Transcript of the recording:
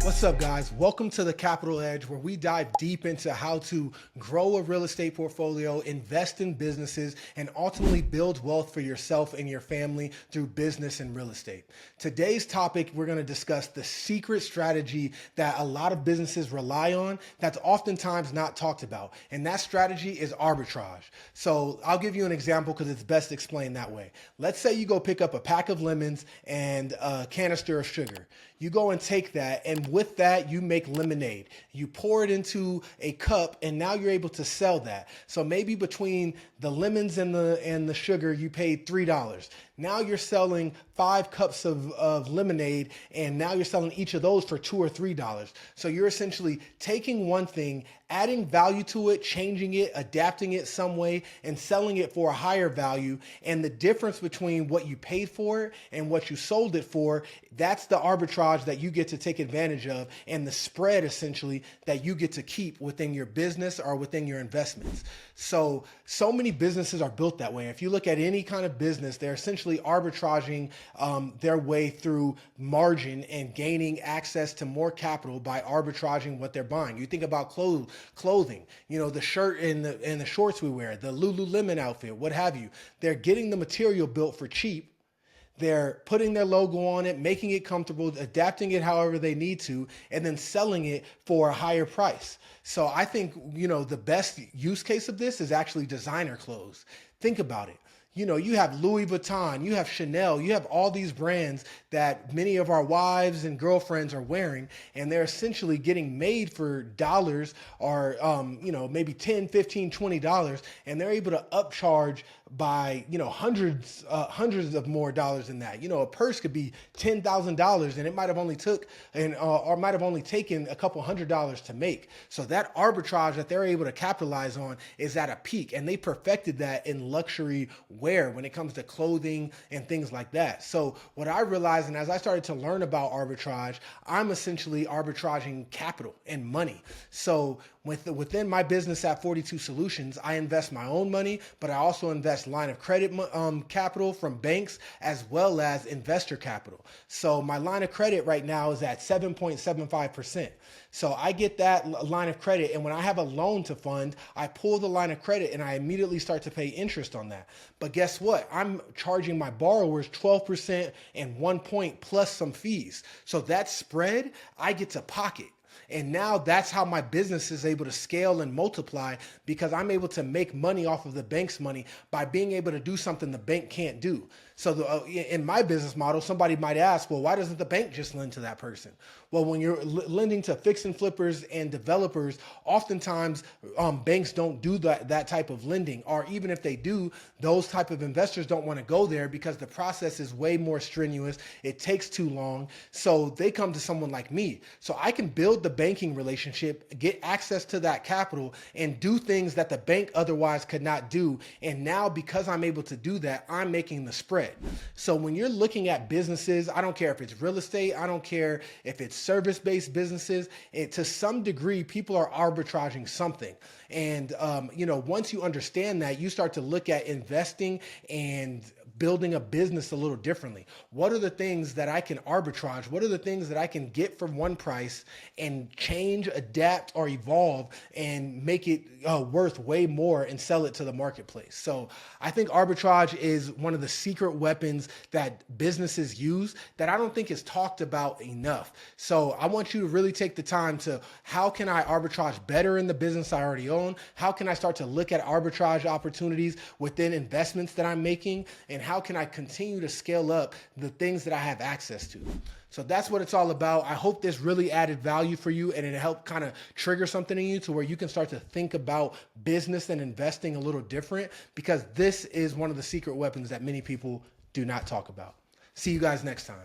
What's up, guys? Welcome to the Capital Edge, where we dive deep into how to grow a real estate portfolio, invest in businesses, and ultimately build wealth for yourself and your family through business and real estate. Today's topic, we're going to discuss the secret strategy that a lot of businesses rely on that's oftentimes not talked about. And that strategy is arbitrage. So I'll give you an example because it's best explained that way. Let's say you go pick up a pack of lemons and a canister of sugar. You go and take that, and with that, you make lemonade. You pour it into a cup, and now you're able to sell that. So maybe between the lemons and the sugar, you paid $3. Now you're selling 5 cups of lemonade, and now you're selling each of those for $2 or $3. So you're essentially taking one thing, adding value to it, changing it, adapting it some way, and selling it for a higher value. And the difference between what you paid for it and what you sold it for, that's the arbitrage that you get to take advantage of, and the spread essentially that you get to keep within your business or within your investments. So many businesses are built that way. If you look at any kind of business, they're essentially arbitraging their way through margin and gaining access to more capital by arbitraging what they're buying. You think about clothing, the shirt and the shorts we wear, the Lululemon outfit, what have you. They're getting the material built for cheap. They're putting their logo on it, making it comfortable, adapting it however they need to, and then selling it for a higher price. So I think, the best use case of this is actually designer clothes. Think about it. You have Louis Vuitton, you have Chanel, you have all these brands that many of our wives and girlfriends are wearing, and they're essentially getting made for dollars or, maybe $10, $15, $20, and they're able to upcharge by, hundreds of more dollars than that. A purse could be $10,000 and it might have only taken a couple $100s to make. So that arbitrage that they're able to capitalize on is at a peak, and they perfected that in luxury wear when it comes to clothing and things like that. So what I realized, and as I started to learn about arbitrage, I'm essentially arbitraging capital and money. So within my business at 42 Solutions, I invest my own money, but I also invest line of credit capital from banks as well as investor capital. So my line of credit right now is at 7.75%. So I get that line of credit, and when I have a loan to fund, I pull the line of credit and I immediately start to pay interest on that. But guess what? I'm charging my borrowers 12% and 1 point plus some fees. So that spread, I get to pocket. And now that's how my business is able to scale and multiply, because I'm able to make money off of the bank's money by being able to do something the bank can't do. So in my business model, somebody might ask, well, why doesn't the bank just lend to that person? Well, when you're lending to fix and flippers and developers, oftentimes banks don't do that type of lending. Or even if they do, those type of investors don't want to go there because the process is way more strenuous. It takes too long. So they come to someone like me. So I can build the banking relationship, get access to that capital, and do things that the bank otherwise could not do. And now, because I'm able to do that, I'm making the spread. So when you're looking at businesses, I don't care if it's real estate, I don't care if it's service-based businesses, to some degree, people are arbitraging something. And, once you understand that, you start to look at investing and building a business a little differently. What are the things that I can arbitrage? What are the things that I can get from one price and change, adapt, or evolve and make it worth way more and sell it to the marketplace? So I think arbitrage is one of the secret weapons that businesses use that I don't think is talked about enough. So I want you to really take the time to, how can I arbitrage better in the business I already own? How can I start to look at arbitrage opportunities within investments that I'm making? And how can I continue to scale up the things that I have access to? So that's what it's all about. I hope this really added value for you, and it helped kind of trigger something in you to where you can start to think about business and investing a little different, because this is one of the secret weapons that many people do not talk about. See you guys next time.